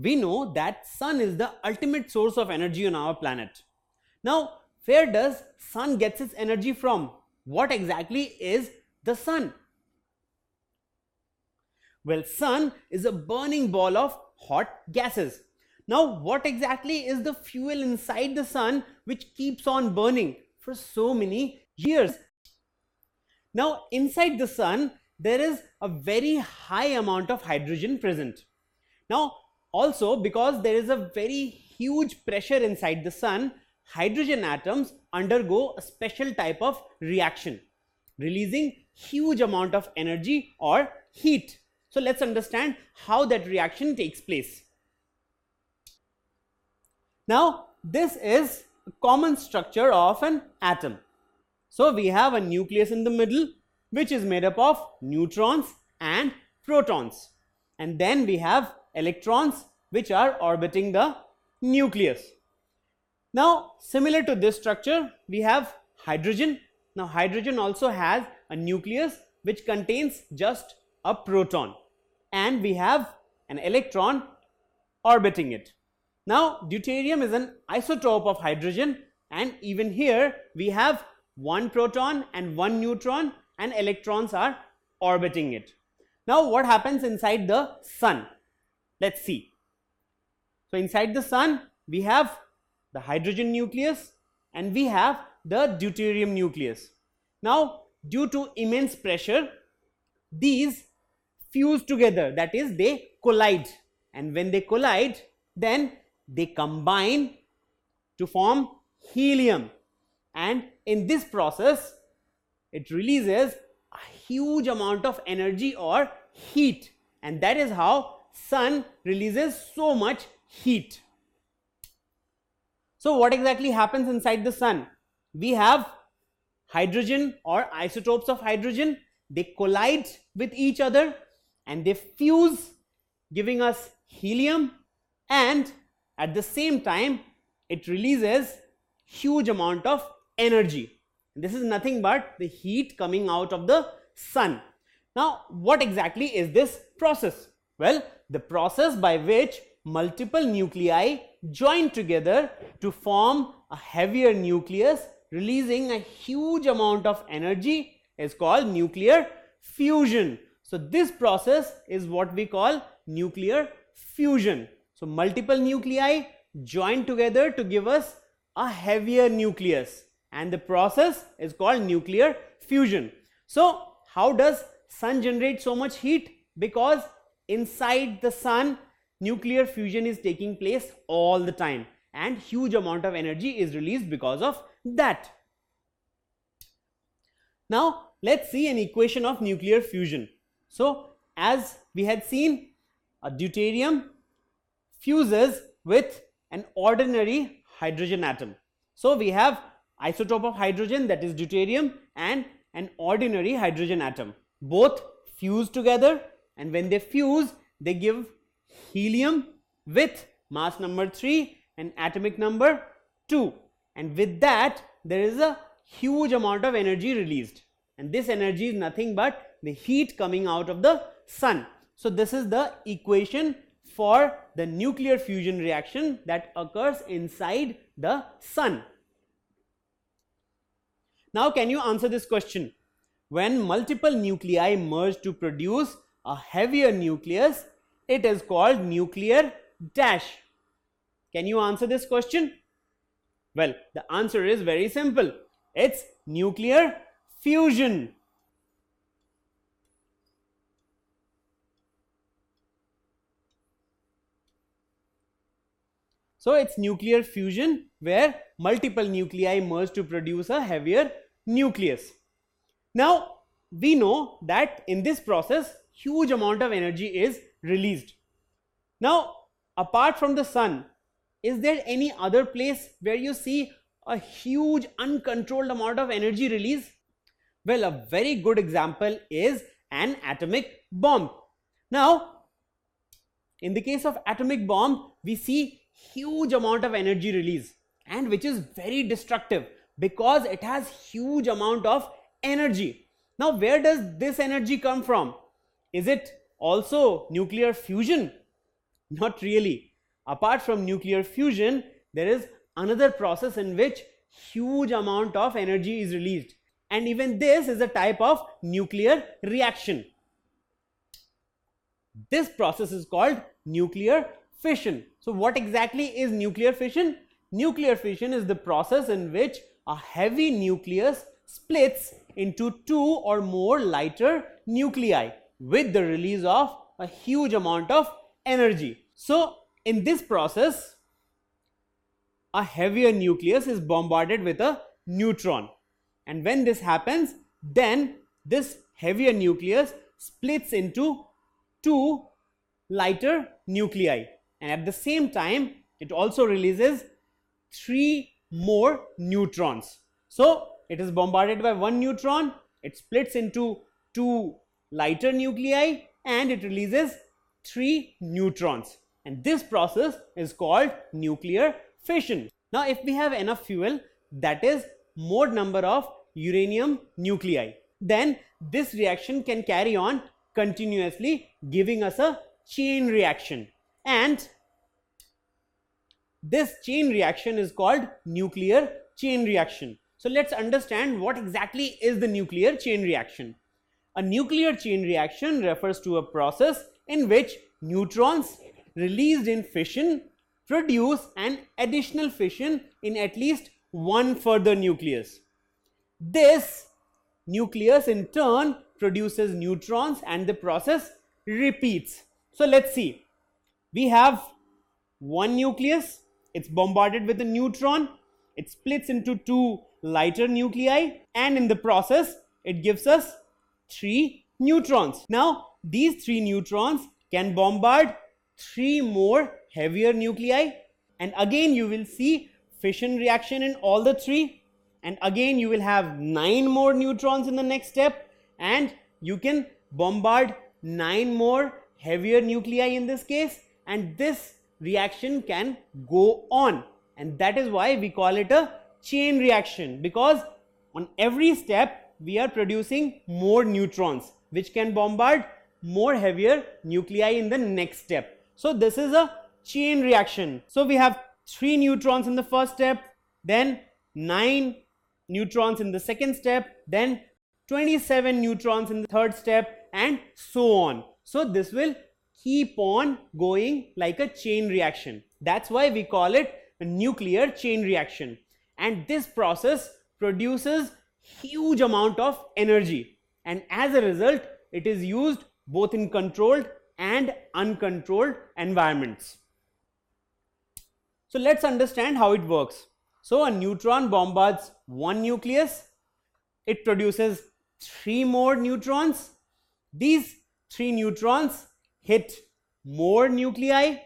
we know that sun is the ultimate source of energy on our planet. Now, where does sun gets its energy from? What exactly is the sun? Well, sun is a burning ball of hot gases. Now, what exactly is the fuel inside the sun which keeps on burning for so many years? Now, inside the sun, there is a very high amount of hydrogen present. Now, also because there is a very huge pressure inside the sun, hydrogen atoms undergo a special type of reaction, releasing huge amount of energy or heat. So let's understand how that reaction takes place. Now, this is a common structure of an atom. So we have a nucleus in the middle, which is made up of neutrons and protons. And then we have electrons, which are orbiting the nucleus. Now, similar to this structure, we have hydrogen. Now, hydrogen also has a nucleus which contains just a proton, and we have an electron orbiting it. Now, deuterium is an isotope of hydrogen, and even here we have one proton and one neutron, and electrons are orbiting it. Now, what happens inside the sun? Let's see. So, inside the sun, we have the hydrogen nucleus and we have the deuterium nucleus. Now, due to immense pressure, these fuse together, that is, they collide, and when they collide, then they combine to form helium, and in this process it releases a huge amount of energy or heat, and that is how sun releases so much heat. So what exactly happens inside the sun? We have hydrogen or isotopes of hydrogen, they collide with each other and they fuse, giving us helium, and at the same time it releases huge amount of energy. This is nothing but the heat coming out of the sun. Now, what exactly is this process? Well, the process by which multiple nuclei join together to form a heavier nucleus, releasing a huge amount of energy, is called nuclear fusion. So this process is what we call nuclear fusion. So multiple nuclei join together to give us a heavier nucleus, and the process is called nuclear fusion. So how does sun generate so much heat? Because inside the sun, nuclear fusion is taking place all the time, and huge amount of energy is released because of that. Now let's see an equation of nuclear fusion. So as we had seen, a deuterium fuses with an ordinary hydrogen atom. So we have isotope of hydrogen, that is deuterium, and an ordinary hydrogen atom. Both fuse together, and when they fuse, they give helium with mass number 3 and atomic number 2, and with that there is a huge amount of energy released, and this energy is nothing but the heat coming out of the sun. So this is the equation for the nuclear fusion reaction that occurs inside the sun. Now can you answer this question? When multiple nuclei merge to produce a heavier nucleus, it is called nuclear dash. Can you answer this question? Well, the answer is very simple. It's nuclear fusion. So it's nuclear fusion where multiple nuclei merge to produce a heavier nucleus. Now we know that in this process huge amount of energy is released. Now apart from the sun, is there any other place where you see a huge uncontrolled amount of energy release? Well, a very good example is an atomic bomb. Now in the case of atomic bomb, we see huge amount of energy release, and which is very destructive because it has huge amount of energy. Now where does this energy come from? Is it also nuclear fusion? Not really. Apart from nuclear fusion, there is another process in which huge amount of energy is released, and even this is a type of nuclear reaction. This process is called nuclear fission. So what exactly is nuclear fission? Nuclear fission is the process in which a heavy nucleus splits into two or more lighter nuclei with the release of a huge amount of energy. So in this process, a heavier nucleus is bombarded with a neutron, and when this happens, then this heavier nucleus splits into two lighter nuclei, and at the same time it also releases three more neutrons. So it is bombarded by one neutron, it splits into two lighter nuclei, and it releases three neutrons, and this process is called nuclear fission. Now if we have enough fuel, that is more number of uranium nuclei, then this reaction can carry on continuously, giving us a chain reaction, and this chain reaction is called nuclear chain reaction. So let's understand what exactly is the nuclear chain reaction. A nuclear chain reaction refers to a process in which neutrons released in fission produce an additional fission in at least one further nucleus. This nucleus in turn produces neutrons, and the process repeats. So let's see. We have one nucleus, it's bombarded with a neutron, it splits into two lighter nuclei, and in the process it gives us three neutrons. Now these three neutrons can bombard three more heavier nuclei, and again you will see fission reaction in all the three, and again you will have 9 more neutrons in the next step, and you can bombard 9 more heavier nuclei in this case, and this reaction can go on, and that is why we call it a chain reaction, because on every step we are producing more neutrons which can bombard more heavier nuclei in the next step. So this is a chain reaction. So we have 3 neutrons in the first step, then 9 neutrons in the second step, then 27 neutrons in the third step, and so on. So this will keep on going like a chain reaction. That's why we call it a nuclear chain reaction. And this process produces huge amount of energy, and as a result it is used both in controlled and uncontrolled environments. So let's understand how it works. So a neutron bombards one nucleus, it produces 3 more neutrons. These 3 neutrons hit more nuclei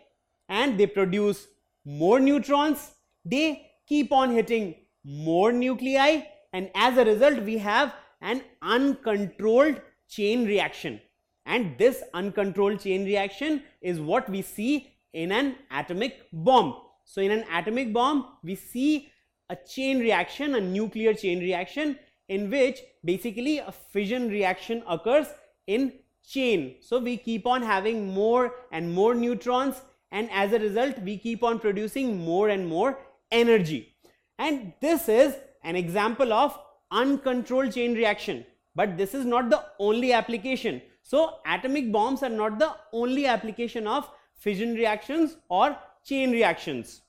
and they produce more neutrons. They keep on hitting more nuclei, and as a result we have an uncontrolled chain reaction, and this uncontrolled chain reaction is what we see in an atomic bomb. So in an atomic bomb we see a chain reaction, a nuclear chain reaction, in which basically a fission reaction occurs in chain. So we keep on having more and more neutrons, and as a result we keep on producing more and more energy. And this is an example of uncontrolled chain reaction, but this is not the only application. So atomic bombs are not the only application of fission reactions or chain reactions.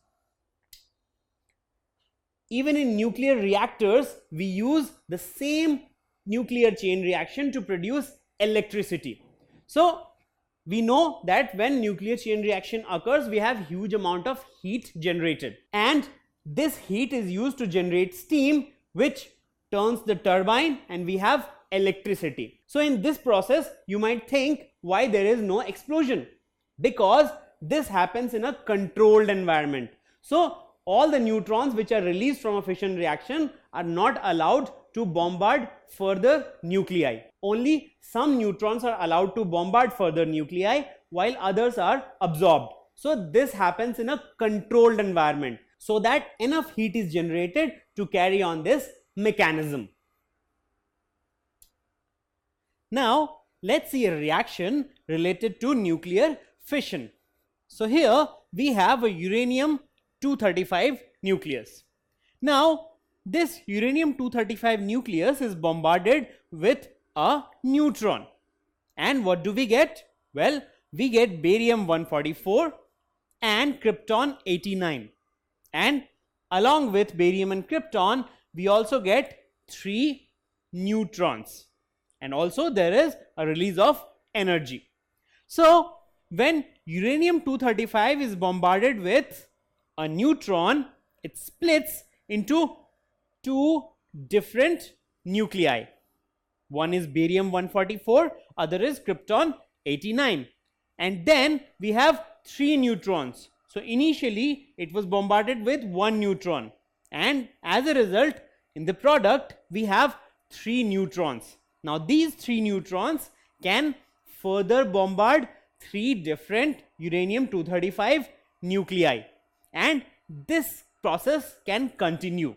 Even in nuclear reactors we use the same nuclear chain reaction to produce electricity. So we know that when nuclear chain reaction occurs we have huge amount of heat generated, and this heat is used to generate steam which turns the turbine, and we have electricity. So in this process you might think, why there is no explosion? Because this happens in a controlled environment. So all the neutrons which are released from a fission reaction are not allowed to bombard further nuclei. Only some neutrons are allowed to bombard further nuclei while others are absorbed. So this happens in a controlled environment so that enough heat is generated to carry on this mechanism. Now let's see a reaction related to nuclear fission. So here we have a uranium-235 nucleus. Now, this uranium-235 nucleus is bombarded with a neutron. And what do we get? Well, we get barium-144 and krypton-89. And along with barium and krypton, we also get 3 neutrons. And also there is a release of energy. So, when uranium-235 is bombarded with a neutron, it splits into 2 different nuclei. One is barium-144, other is krypton-89. And then we have 3 neutrons. So initially it was bombarded with 1 neutron. And as a result, in the product, we have 3 neutrons. Now these 3 neutrons can further bombard 3 different uranium-235 nuclei. And this process can continue.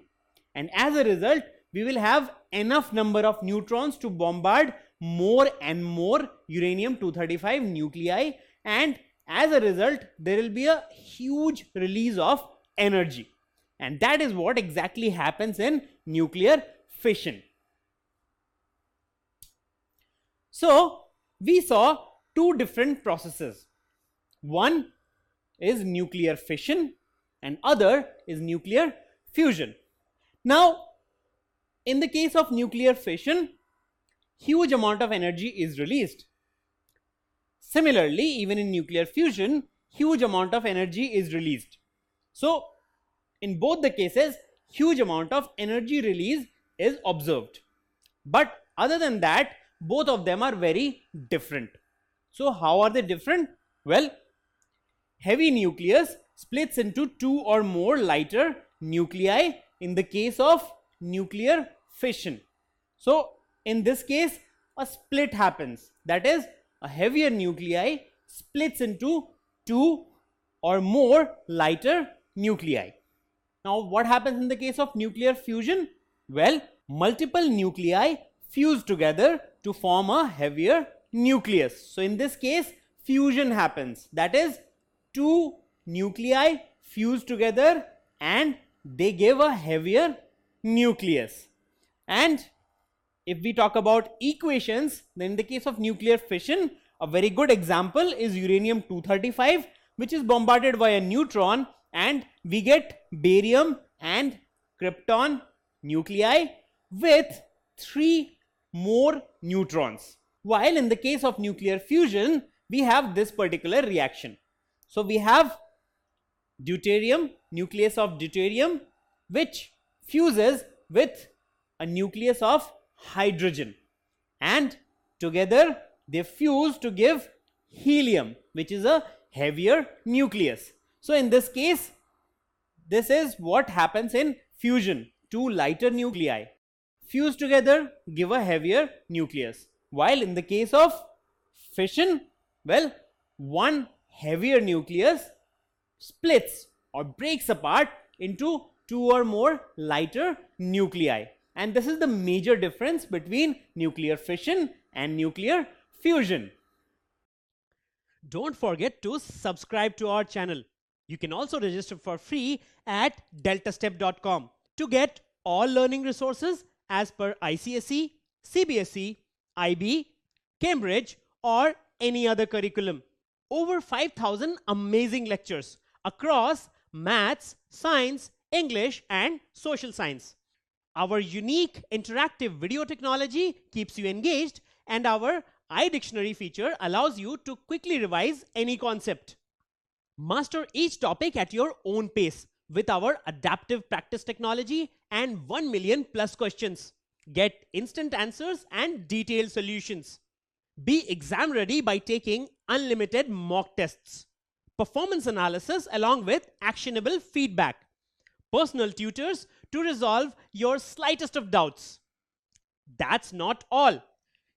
And as a result, we will have enough number of neutrons to bombard more and more uranium-235 nuclei, and as a result there will be a huge release of energy. And that is what exactly happens in nuclear fission. So we saw 2 different processes. One is nuclear fission and other is nuclear fusion. Now, in the case of nuclear fission, huge amount of energy is released. Similarly, even in nuclear fusion, huge amount of energy is released. So, in both the cases, huge amount of energy release is observed. But other than that, both of them are very different. So, how are they different? Well, heavy nucleus splits into 2 or more lighter nuclei in the case of nuclear fission. So, in this case, a split happens. That is, a heavier nuclei splits into 2 or more lighter nuclei. Now, what happens in the case of nuclear fusion? Well, multiple nuclei fuse together to form a heavier nucleus. So, in this case, fusion happens. That is, 2 nuclei fuse together and they give a heavier nucleus. And if we talk about equations, then in the case of nuclear fission, a very good example is uranium-235, which is bombarded by a neutron, and we get barium and krypton nuclei with 3 more neutrons. While in the case of nuclear fusion, we have this particular reaction. So we have deuterium, nucleus of deuterium, which fuses with a nucleus of hydrogen, and together they fuse to give helium, which is a heavier nucleus. So in this case, this is what happens in fusion. 2 lighter nuclei fuse together, give a heavier nucleus. While in the case of fission, well, 1 heavier nucleus splits or breaks apart into 2 or more lighter nuclei. And this is the major difference between nuclear fission and nuclear fusion. Don't forget to subscribe to our channel. You can also register for free at deltastep.com to get all learning resources as per ICSE, CBSE, IB, Cambridge or any other curriculum. Over 5,000 amazing lectures across maths, science, English and social science. Our unique interactive video technology keeps you engaged, and our iDictionary feature allows you to quickly revise any concept. Master each topic at your own pace with our adaptive practice technology and 1 million plus questions. Get instant answers and detailed solutions. Be exam ready by taking unlimited mock tests, performance analysis along with actionable feedback, personal tutors to resolve your slightest of doubts. That's not all.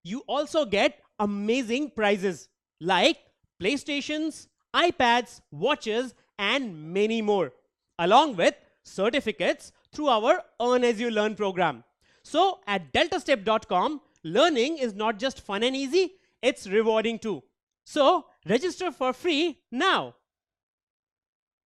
You also get amazing prizes like PlayStations, iPads, watches, and many more, along with certificates through our Earn As You Learn program. So at deltastep.com, learning is not just fun and easy, it's rewarding too. So register for free now.